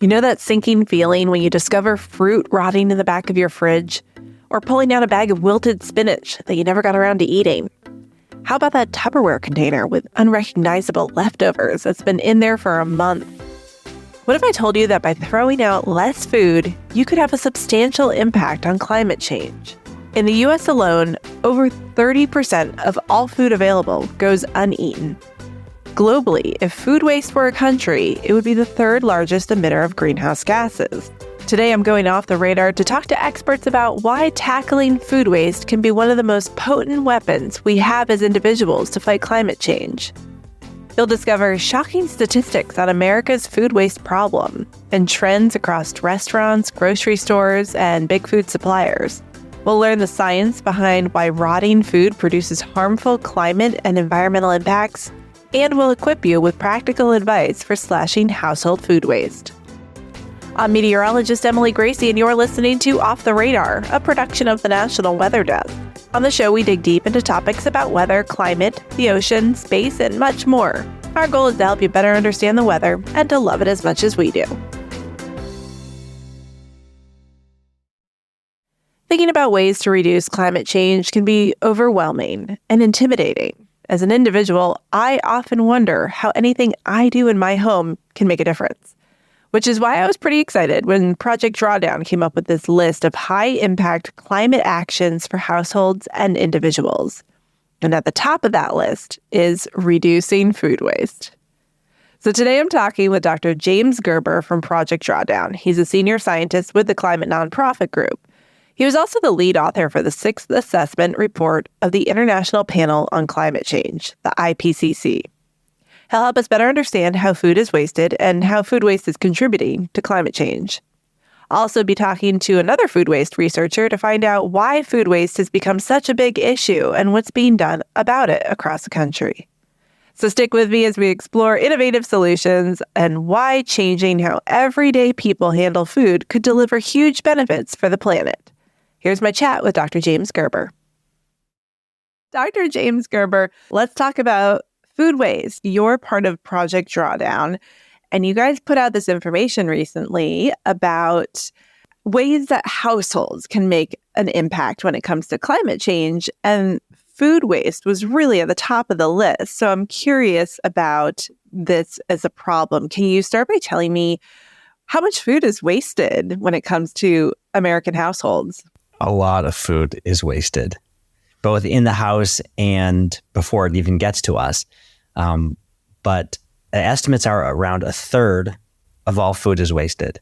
You know that sinking feeling when you discover fruit rotting in the back of your fridge? Or pulling out a bag of wilted spinach that you never got around to eating? How about that Tupperware container with unrecognizable leftovers that's been in there for a month? What if I told you that by throwing out less food, you could have a substantial impact on climate change? In the US alone, over 30% of all food available goes uneaten. Globally, if food waste were a country, it would be the third largest emitter of greenhouse gases. Today, I'm going off the radar to talk to experts about why tackling food waste can be one of the most potent weapons we have as individuals to fight climate change. You'll discover shocking statistics on America's food waste problem and trends across restaurants, grocery stores, and big food suppliers. We'll learn the science behind why rotting food produces harmful climate and environmental impacts, and we'll equip you with practical advice for slashing household food waste. I'm meteorologist Emily Gracie, and you're listening to Off the Radar, a production of the National Weather Desk. On the show, we dig deep into topics about weather, climate, the ocean, space, and much more. Our goal is to help you better understand the weather and to love it as much as we do. Thinking about ways to reduce climate change can be overwhelming and intimidating. As an individual, I often wonder how anything I do in my home can make a difference, which is why I was pretty excited when Project Drawdown came up with this list of high-impact climate actions for households and individuals. And at the top of that list is reducing food waste. So today I'm talking with Dr. James Gerber from Project Drawdown. He's a senior scientist with the climate nonprofit group. He was also the lead author for the 6th assessment report of the International Panel on Climate Change, the IPCC. He'll help us better understand how food is wasted and how food waste is contributing to climate change. I'll also be talking to another food waste researcher to find out why food waste has become such a big issue and what's being done about it across the country. So stick with me as we explore innovative solutions and why changing how everyday people handle food could deliver huge benefits for the planet. Here's my chat with Dr. James Gerber. Dr. James Gerber, let's talk about food waste. You're part of Project Drawdown, and you guys put out this information recently about ways that households can make an impact when it comes to climate change, and food waste was really at the top of the list. So I'm curious about this as a problem. Can you start by telling me how much food is wasted when it comes to American households? A lot of food is wasted, both in the house and before it even gets to us. But estimates are around a third of all food is wasted.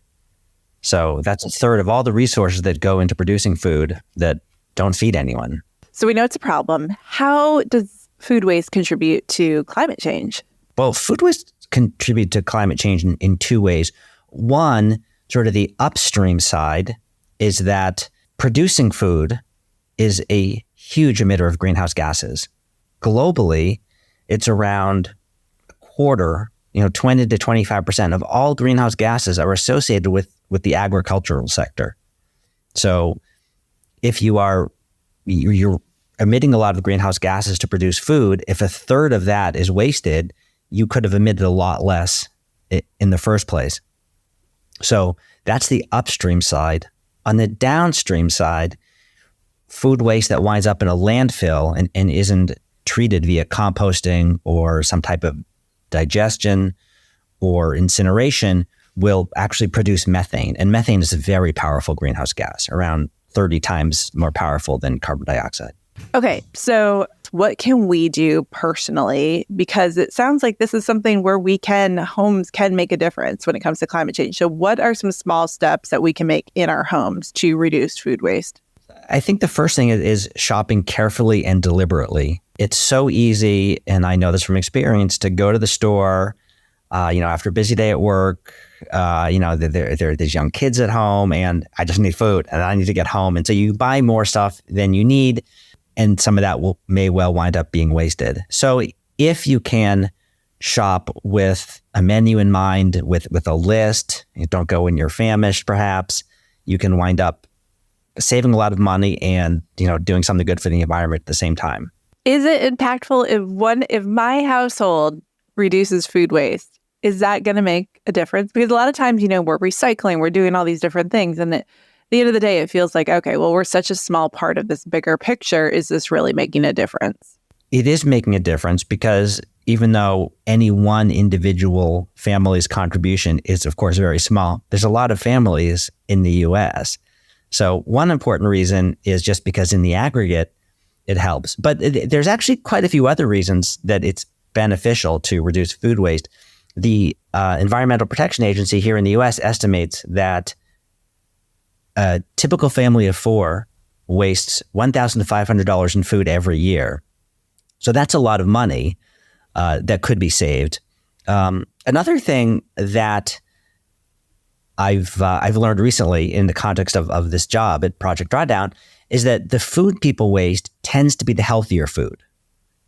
So that's a third of all the resources that go into producing food that don't feed anyone. So we know it's a problem. How does food waste contribute to climate change? Well, food waste contribute to climate change in two ways. One, sort of the upstream side, is that producing food is a huge emitter of greenhouse gases. Globally, it's around a quarter, 20 to 25% of all greenhouse gases are associated with the agricultural sector. So if you're emitting a lot of greenhouse gases to produce food, if a third of that is wasted, you could have emitted a lot less in the first place. So that's the upstream side. On the downstream side, food waste that winds up in a landfill and isn't treated via composting or some type of digestion or incineration will actually produce methane. And methane is a very powerful greenhouse gas, around 30 times more powerful than carbon dioxide. Okay, so what can we do personally? Because it sounds like this is something where homes can make a difference when it comes to climate change. So what are some small steps that we can make in our homes to reduce food waste? I think the first thing is shopping carefully and deliberately. It's so easy, and I know this from experience, to go to the store, after a busy day at work, there are these young kids at home, and I just need food, and I need to get home. And so you buy more stuff than you need, and some of that may well wind up being wasted. So if you can shop with a menu in mind, with a list, you don't go when you're famished, perhaps, you can wind up saving a lot of money and, doing something good for the environment at the same time. Is it impactful if my household reduces food waste? Is that going to make make a difference? Because a lot of times, we're recycling, we're doing all these different things. And at the end of the day, it feels like, okay, well, we're such a small part of this bigger picture. Is this really making a difference? It is making a difference because even though any one individual family's contribution is, of course, very small, there's a lot of families in the U.S. So one important reason is just because in the aggregate, it helps. But there's actually quite a few other reasons that it's beneficial to reduce food waste. The Environmental Protection Agency here in the U.S. estimates that a typical family of four wastes $1,500 in food every year. So that's a lot of money that could be saved. Another thing that I've learned recently in the context of this job at Project Drawdown is that the food people waste tends to be the healthier food,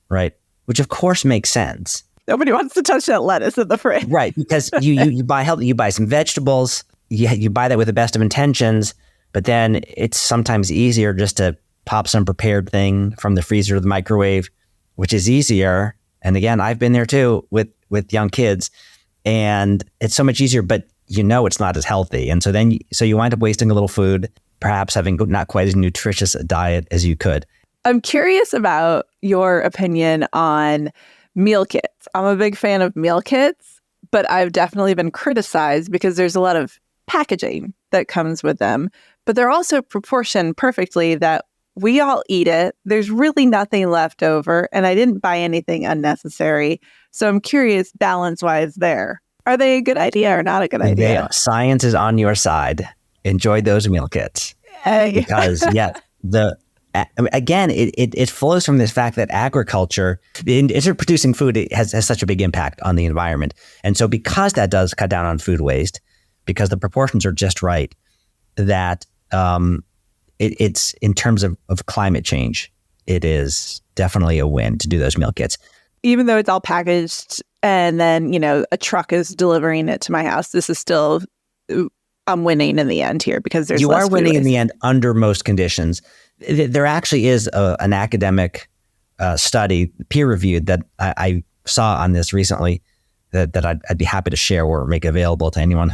right? Which of course makes sense. Nobody wants to touch that lettuce in the fridge. Right, because you buy healthy, you buy some vegetables, you buy that with the best of intentions, but then it's sometimes easier just to pop some prepared thing from the freezer to the microwave, which is easier. And again, I've been there too with young kids, and it's so much easier, but it's not as healthy. And so you wind up wasting a little food, perhaps having not quite as nutritious a diet as you could. I'm curious about your opinion on meal kits. I'm a big fan of meal kits, but I've definitely been criticized because there's a lot of packaging that comes with them, but they're also proportioned perfectly that we all eat it. There's really nothing left over, and I didn't buy anything unnecessary. So I'm curious, balance-wise there. Are they a good idea or not a good idea? Science is on your side. Enjoy those meal kits. Hey. Because, it flows from this fact that agriculture, in producing food, it has such a big impact on the environment. And so because that does cut down on food waste, because the proportions are just right, that it's in terms of climate change, it is definitely a win to do those meal kits. Even though it's all packaged and then, a truck is delivering it to my house, this is still, I'm winning in the end here because there's You less are winning food in the end under most conditions. There actually is an academic study, peer-reviewed, that I saw on this recently that I'd be happy to share or make available to anyone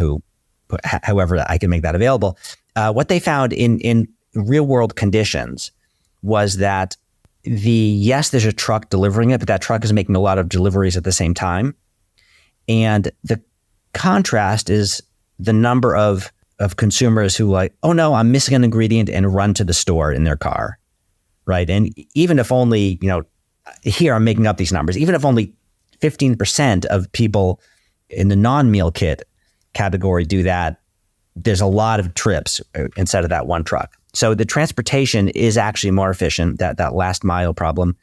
however I can make that available. What they found in real-world conditions was that there's a truck delivering it, but that truck is making a lot of deliveries at the same time. And the contrast is the number of consumers who oh no, I'm missing an ingredient, and run to the store in their car, right? And even if only, here I'm making up these numbers, even if only 15% of people in the non-meal kit category do that, there's a lot of trips instead of that one truck. So the transportation is actually more efficient, that last mile problem.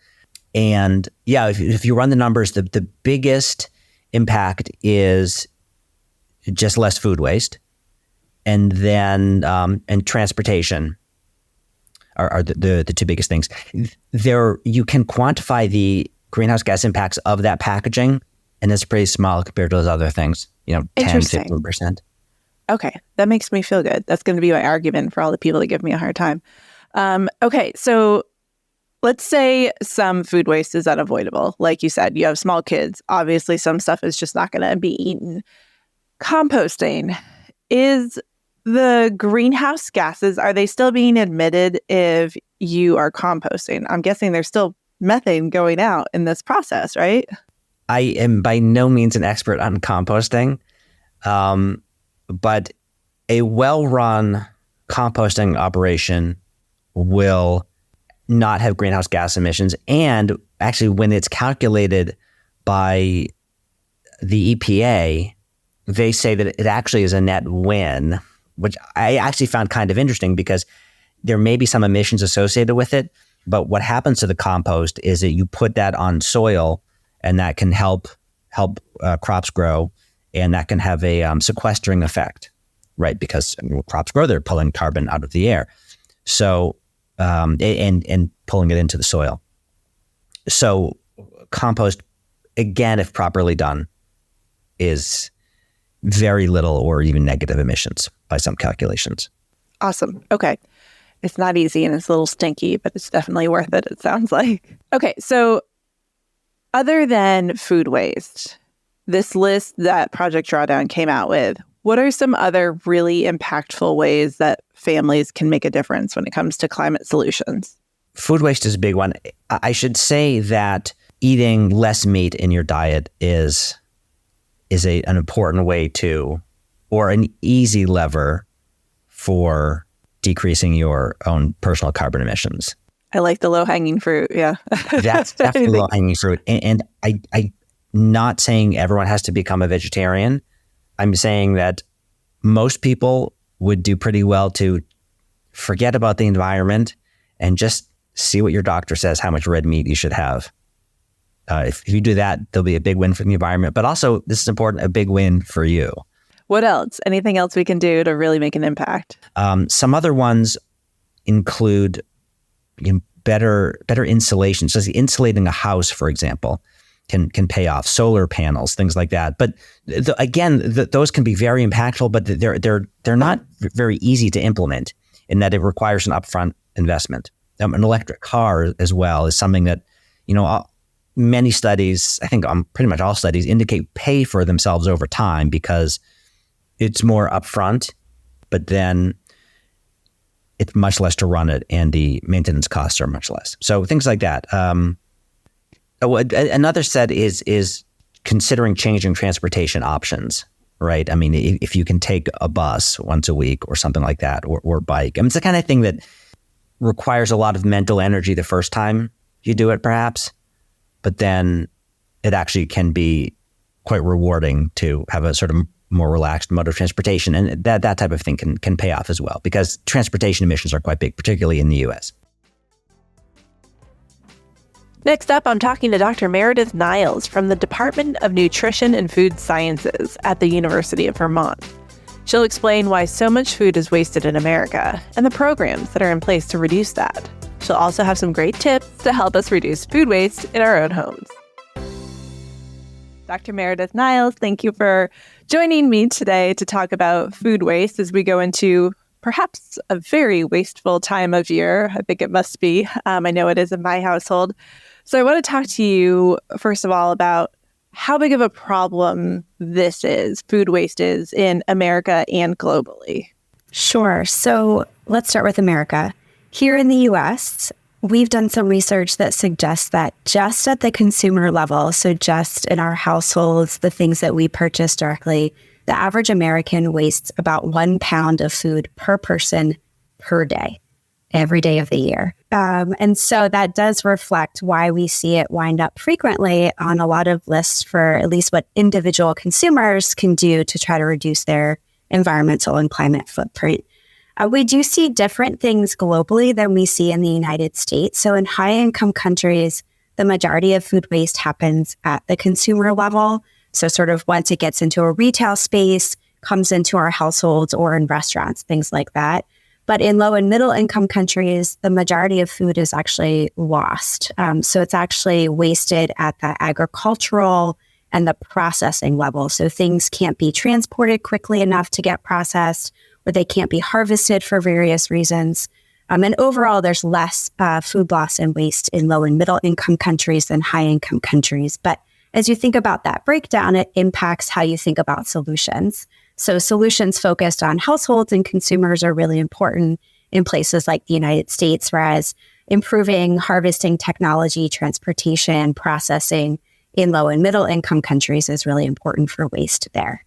And if you run the numbers, the biggest impact is just less food waste. And then and transportation are the two biggest things. You can quantify the greenhouse gas impacts of that packaging, and it's pretty small compared to those other things, 10, 15%. Okay, that makes me feel good. That's going to be my argument for all the people that give me a hard time. Okay, so let's say some food waste is unavoidable. Like you said, you have small kids. Obviously, some stuff is just not going to be eaten. Composting. Is the greenhouse gases, are they still being emitted if you are composting? I'm guessing there's still methane going out in this process, right? I am by no means an expert on composting. But a well-run composting operation will not have greenhouse gas emissions. And actually, when it's calculated by the EPA, they say that it actually is a net win, which I actually found kind of interesting because there may be some emissions associated with it. But what happens to the compost is that you put that on soil, and that can help crops grow. And that can have a sequestering effect, right? Because when crops grow, they're pulling carbon out of the air, so and pulling it into the soil. So compost, again, if properly done, is very little or even negative emissions by some calculations. Awesome. Okay. It's not easy and it's a little stinky, but it's definitely worth it, it sounds like. Okay, so other than food waste, this list that Project Drawdown came out with, what are some other really impactful ways that families can make a difference when it comes to climate solutions? Food waste is a big one. I should say that eating less meat in your diet is an important way to, or an easy lever for decreasing your own personal carbon emissions. I like the low-hanging fruit, yeah. That's definitely low-hanging fruit. And I'm not saying everyone has to become a vegetarian. I'm saying that most people would do pretty well to forget about the environment and just see what your doctor says, how much red meat you should have. If you do that, there'll be a big win for the environment. But also, this is important, a big win for you. What else? Anything else we can do to really make an impact? Some other ones include better insulation. So insulating a house, for example, can pay off. Solar panels, things like that. But those can be very impactful, but they're not very easy to implement in that it requires an upfront investment. An electric car as well is something that, many studies, I think pretty much all studies, indicate pay for themselves over time because it's more upfront, but then it's much less to run it and the maintenance costs are much less. So things like that. Another set is considering changing transportation options, right? I mean, if you can take a bus once a week or something like that, or bike. I mean, it's the kind of thing that requires a lot of mental energy the first time you do it, perhaps, but then it actually can be quite rewarding to have a sort of more relaxed mode of transportation. And that type of thing can pay off as well, because transportation emissions are quite big, particularly in the U.S. Next up, I'm talking to Dr. Meredith Niles from the Department of Nutrition and Food Sciences at the University of Vermont. She'll explain why so much food is wasted in America and the programs that are in place to reduce that. She'll also have some great tips to help us reduce food waste in our own homes. Dr. Meredith Niles, thank you for joining me today to talk about food waste as we go into perhaps a very wasteful time of year. I think it must be. I know it is in my household. So I want to talk to you, first of all, about how big of a problem food waste is in America and globally. Sure. So let's start with America. Here in the U.S., we've done some research that suggests that just at the consumer level, so just in our households, the things that we purchase directly, the average American wastes about 1 pound of food per person per day, every day of the year. And so that does reflect why we see it wind up frequently on a lot of lists for at least what individual consumers can do to try to reduce their environmental and climate footprint. We do see different things globally than we see in the United States. So in high-income countries, the majority of food waste happens at the consumer level. So sort of once it gets into a retail space, comes into our households or in restaurants, things like that. But in low and middle income countries, the majority of food is actually lost. So it's actually wasted at the agricultural and the processing level. So things can't be transported quickly enough to get processed, or they can't be harvested for various reasons. And overall, there's less food loss and waste in low and middle income countries than high income countries. But as you think about that breakdown, it impacts how you think about solutions. So solutions focused on households and consumers are really important in places like the United States, whereas improving harvesting technology, transportation, processing in low and middle income countries is really important for waste there.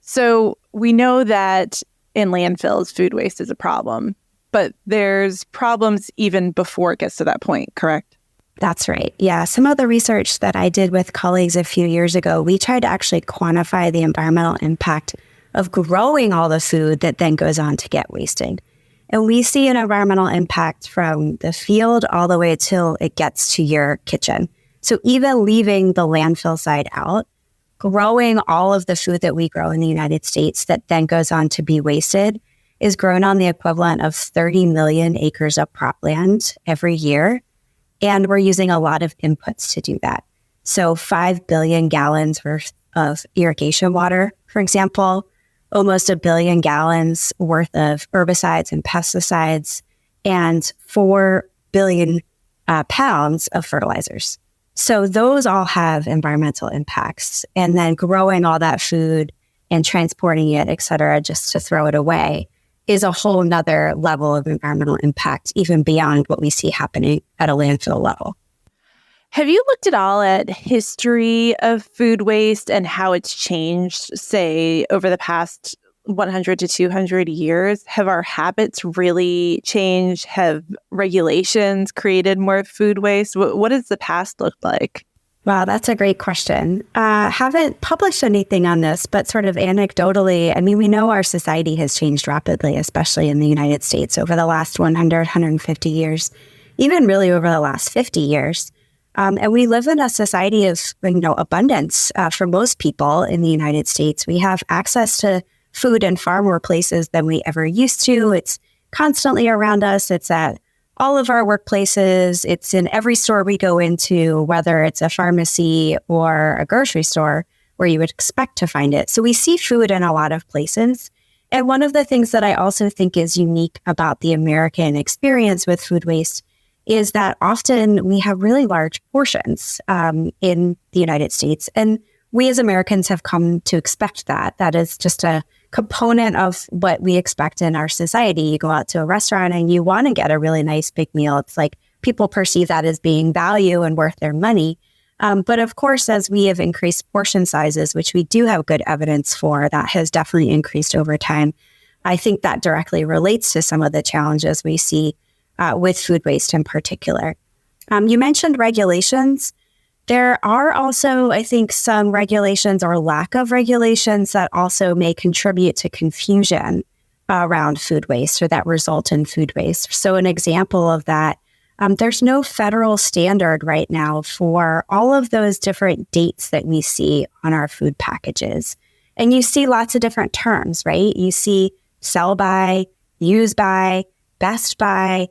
So we know that in landfills, food waste is a problem, but there's problems even before it gets to that point, correct? That's right. Yeah. Some of the research that I did with colleagues a few years ago, we tried to actually quantify the environmental impact of growing all the food that then goes on to get wasted. And we see an environmental impact from the field all the way till it gets to your kitchen. So even leaving the landfill side out, growing all of the food that we grow in the United States that then goes on to be wasted is grown on the equivalent of 30 million acres of cropland every year. And we're using a lot of inputs to do that. So 5 billion gallons worth of irrigation water, for example, almost 1 billion gallons worth of herbicides and pesticides, and 4 billion pounds of fertilizers. So those all have environmental impacts. And then growing all that food and transporting it, et cetera, just to throw it away is a whole nother level of environmental impact, even beyond what we see happening at a landfill level. Have you looked at all at history of food waste and how it's changed, say, over the past 100 to 200 years? Have our habits really changed? Have regulations created more food waste? What does the past look like? Wow, that's a great question. Haven't published anything on this, but sort of anecdotally, I mean, we know our society has changed rapidly, especially in the United States over the last 100, 150 years, even really over the last 50 years. And we live in a society of, abundance for most people in the United States. We have access to food in far more places than we ever used to. It's constantly around us. It's at all of our workplaces. It's in every store we go into, whether it's a pharmacy or a grocery store where you would expect to find it. So we see food in a lot of places. And one of the things that I also think is unique about the American experience with food waste is that often we have really large portions in the United States. And we as Americans have come to expect that. That is just a component of what we expect in our society. You go out to a restaurant and you want to get a really nice big meal. It's like people perceive that as being value and worth their money. But of course, as we have increased portion sizes, which we do have good evidence for, that has definitely increased over time. I think that directly relates to some of the challenges we see with food waste in particular. You mentioned regulations. There are also, I think, some regulations or lack of regulations that also may contribute to confusion around food waste or that result in food waste. So an example of that, there's no federal standard right now for all of those different dates that we see on our food packages. And you see lots of different terms, right? You see sell by, use by, best by.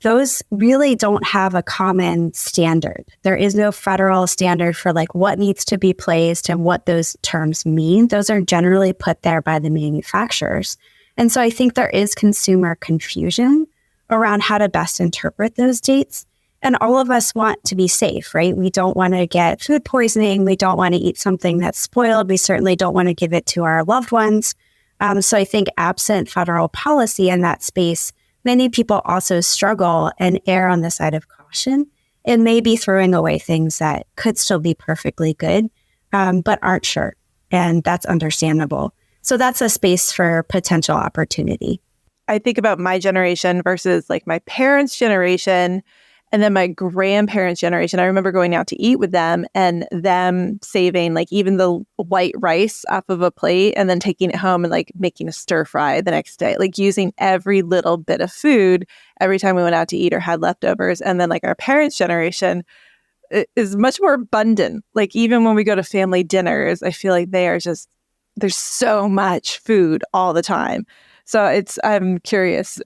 Those really don't have a common standard. There is no federal standard for like what needs to be placed and what those terms mean. Those are generally put there by the manufacturers. And so I think there is consumer confusion around how to best interpret those dates. And all of us want to be safe, right? We don't want to get food poisoning. We don't want to eat something that's spoiled. We certainly don't want to give it to our loved ones. So I think absent federal policy in that space, many people also struggle and err on the side of caution and maybe throwing away things that could still be perfectly good, but aren't sure. And that's understandable. So that's a space for potential opportunity. I think about my generation versus like my parents' generation and then my grandparents' generation. I remember going out to eat with them and them saving like even the white rice off of a plate and then taking it home and like making a stir fry the next day, like using every little bit of food every time we went out to eat or had leftovers. And then like our parents' generation is much more abundant. Like even when we go to family dinners, I feel like they are just, there's so much food all the time. So I'm curious,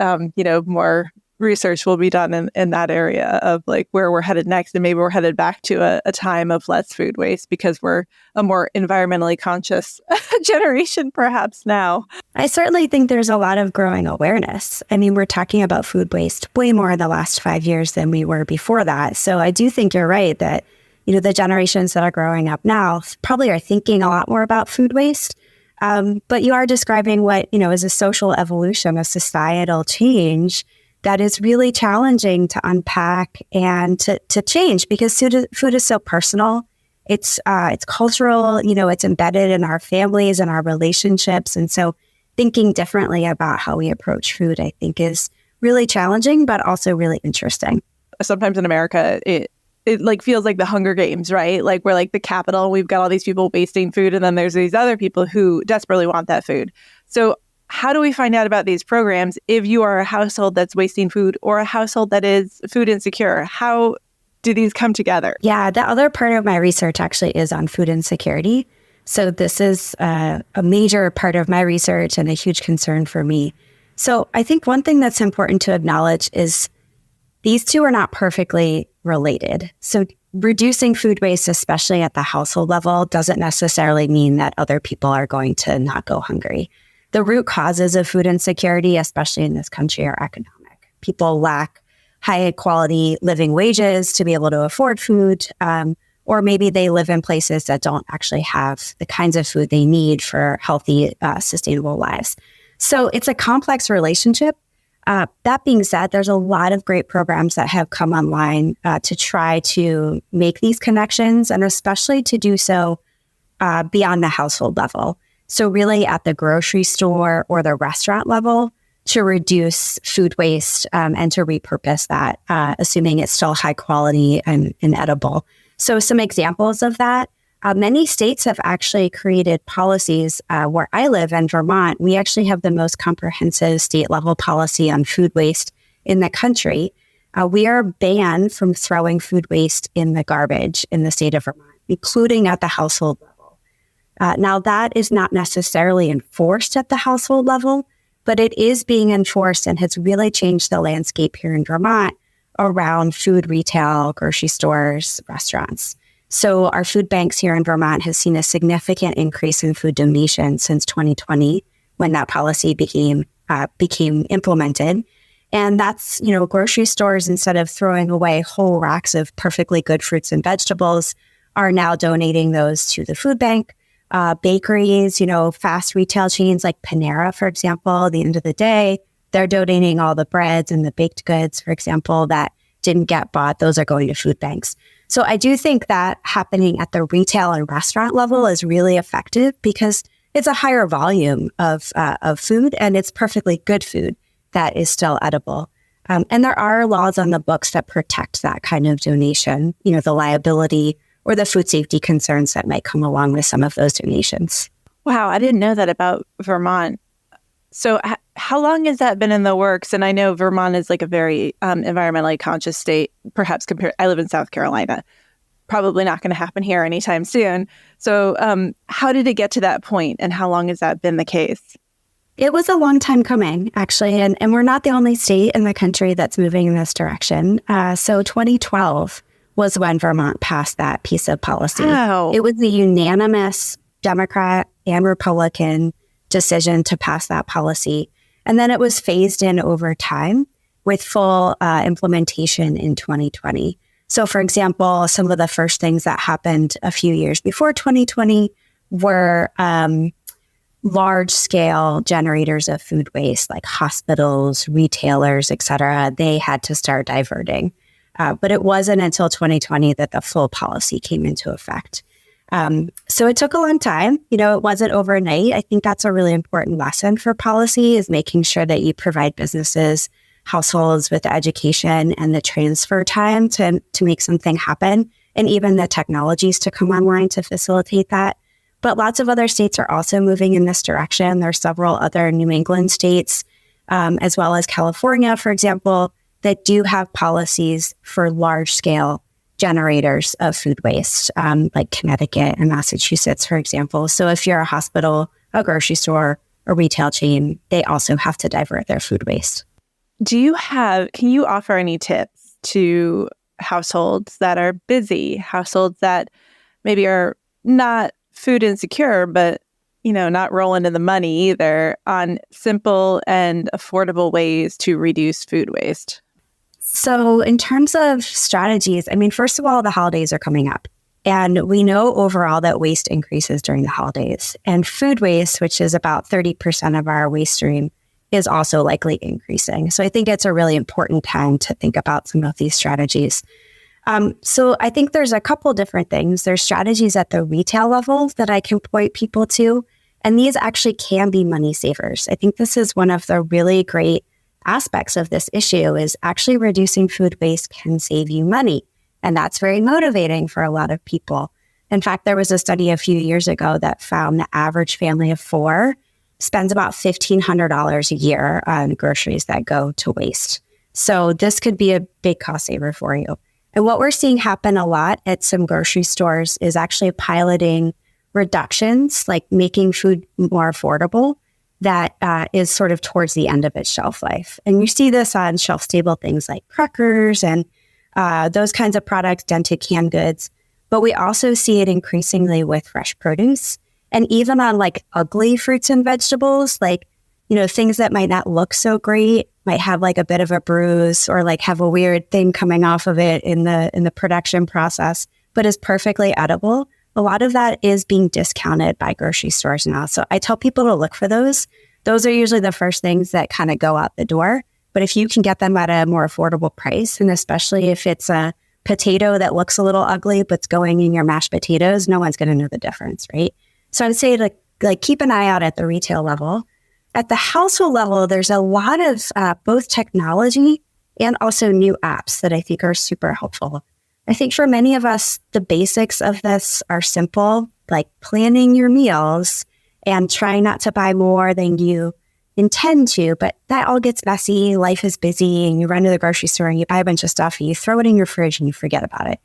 more research will be done in that area of like where we're headed next. And maybe we're headed back to a time of less food waste because we're a more environmentally conscious generation perhaps now. I certainly think there's a lot of growing awareness. I mean, we're talking about food waste way more in the last 5 years than we were before that. So I do think you're right that, the generations that are growing up now probably are thinking a lot more about food waste. But you are describing what, is a social evolution, a societal change that is really challenging to unpack and to change because food is so personal. It's cultural, it's embedded in our families and our relationships. And so thinking differently about how we approach food, I think is really challenging, but also really interesting. Sometimes in America, it like feels like the Hunger Games, right? Like we're like the capital. We've got all these people wasting food. And then there's these other people who desperately want that food. So how do we find out about these programs if you are a household that's wasting food or a household that is food insecure? How do these come together? Yeah, the other part of my research actually is on food insecurity. So this is a major part of my research and a huge concern for me. So I think one thing that's important to acknowledge is these two are not perfectly related. So reducing food waste, especially at the household level, doesn't necessarily mean that other people are going to not go hungry. The root causes of food insecurity, especially in this country, are economic. People lack high quality living wages to be able to afford food. Or maybe they live in places that don't actually have the kinds of food they need for healthy, sustainable lives. So it's a complex relationship. That being said, there's a lot of great programs that have come online to try to make these connections, and especially to do so beyond the household level. So really at the grocery store or the restaurant level, to reduce food waste and to repurpose that, assuming it's still high quality and edible. So some examples of that, many states have actually created policies. Where I live in Vermont, we actually have the most comprehensive state level policy on food waste in the country. We are banned from throwing food waste in the garbage in the state of Vermont, including at the household level. Now, that is not necessarily enforced at the household level, but it is being enforced and has really changed the landscape here in Vermont around food retail, grocery stores, restaurants. So our food banks here in Vermont has seen a significant increase in food donations since 2020, when that policy became implemented. And that's, grocery stores, instead of throwing away whole racks of perfectly good fruits and vegetables, are now donating those to the food bank. Bakeries, fast retail chains like Panera, for example, at the end of the day, they're donating all the breads and the baked goods, for example, that didn't get bought. Those are going to food banks. So I do think that happening at the retail and restaurant level is really effective because it's a higher volume of food, and it's perfectly good food that is still edible. And there are laws on the books that protect that kind of donation, the liability or the food safety concerns that might come along with some of those donations. Wow, I didn't know that about Vermont. So how long has that been in the works? And I know Vermont is like a very environmentally conscious state, perhaps compared. I live in South Carolina. Probably not going to happen here anytime soon. So how did it get to that point, and how long has that been the case? It was a long time coming, actually, and we're not the only state in the country that's moving in this direction. So 2012 was when Vermont passed that piece of policy. Wow. It was a unanimous Democrat and Republican decision to pass that policy. And then it was phased in over time with full implementation in 2020. So, for example, some of the first things that happened a few years before 2020 were large-scale generators of food waste, like hospitals, retailers, et cetera. They had to start diverting. But it wasn't until 2020 that the full policy came into effect. So it took a long time. It wasn't overnight. I think that's a really important lesson for policy, is making sure that you provide businesses, households with the education and the transfer time to make something happen, and even the technologies to come online to facilitate that. But lots of other states are also moving in this direction. There are several other New England states, as well as California, for example, that do have policies for large-scale generators of food waste, like Connecticut and Massachusetts, for example. So if you're a hospital, a grocery store, a retail chain, they also have to divert their food waste. Can you offer any tips to households that are busy, households that maybe are not food insecure, but not rolling in the money either, on simple and affordable ways to reduce food waste? So in terms of strategies, first of all, the holidays are coming up. And we know overall that waste increases during the holidays. And food waste, which is about 30% of our waste stream, is also likely increasing. So I think it's a really important time to think about some of these strategies. So I think there's a couple different things. There's strategies at the retail level that I can point people to. And these actually can be money savers. I think this is one of the really great aspects of this issue, is actually reducing food waste can save you money. And that's very motivating for a lot of people. In fact, there was a study a few years ago that found the average family of 4 spends about $1,500 a year on groceries that go to waste. So this could be a big cost saver for you. And what we're seeing happen a lot at some grocery stores is actually piloting reductions, like making food more affordable, that is sort of towards the end of its shelf life. And you see this on shelf-stable things like crackers and those kinds of products, dented canned goods. But we also see it increasingly with fresh produce, and even on like ugly fruits and vegetables, like, things that might not look so great might have like a bit of a bruise or like have a weird thing coming off of it in the production process, but is perfectly edible. A lot of that is being discounted by grocery stores now. So I tell people to look for those. Those are usually the first things that kind of go out the door. But if you can get them at a more affordable price, and especially if it's a potato that looks a little ugly, but's going in your mashed potatoes, no one's going to know the difference, right? So I'd say like keep an eye out at the retail level. At the household level, there's a lot of both technology and also new apps that I think are super helpful. I think for many of us, the basics of this are simple, like planning your meals and trying not to buy more than you intend to, but that all gets messy. Life is busy and you run to the grocery store and you buy a bunch of stuff and you throw it in your fridge and you forget about it.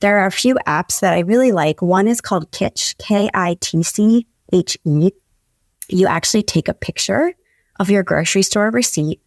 There are a few apps that I really like. One is called Kitche, Kitche. You actually take a picture of your grocery store receipt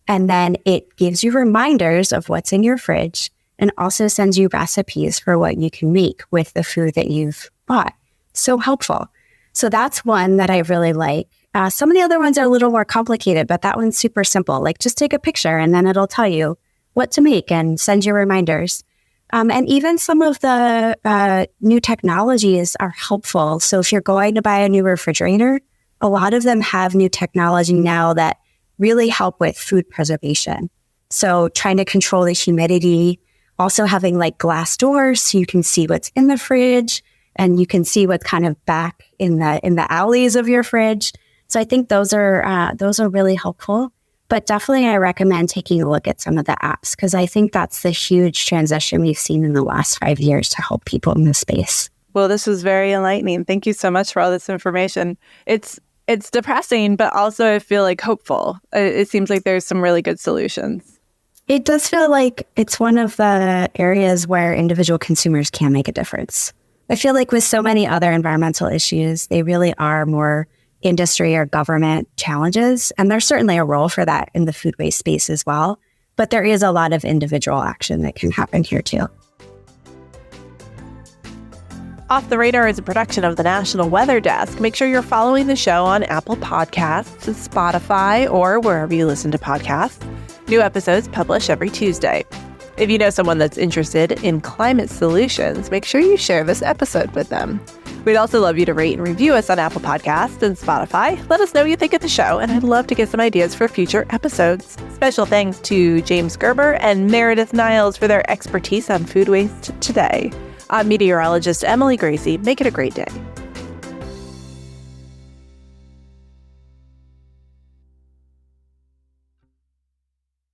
and then it gives you reminders of what's in your fridge and also sends you recipes for what you can make with the food that you've bought. So helpful. So that's one that I really like. Some of the other ones are a little more complicated, but that one's super simple. Like just take a picture and then it'll tell you what to make and send you reminders. And even some of the new technologies are helpful. So if you're going to buy a new refrigerator, a lot of them have new technology now that really help with food preservation. So trying to control the humidity, also having like glass doors so you can see what's in the fridge and you can see what's kind of back in the alleys of your fridge. So I think those are really helpful. But definitely I recommend taking a look at some of the apps because I think that's the huge transition we've seen in the last 5 years to help people in this space. Well, this was very enlightening. Thank you so much for all this information. It's depressing, but also I feel like hopeful. It seems like there's some really good solutions. It does feel like it's one of the areas where individual consumers can make a difference. I feel like with so many other environmental issues, they really are more industry or government challenges. And there's certainly a role for that in the food waste space as well. But there is a lot of individual action that can happen here too. Off the Radar is a production of the National Weather Desk. Make sure you're following the show on Apple Podcasts, Spotify, or wherever you listen to podcasts. New episodes publish every Tuesday. If you know someone that's interested in climate solutions, make sure you share this episode with them. We'd also love you to rate and review us on Apple Podcasts and Spotify. Let us know what you think of the show, and I'd love to get some ideas for future episodes. Special thanks to James Gerber and Meredith Niles for their expertise on food waste today. I'm meteorologist Emily Gracie. Make it a great day.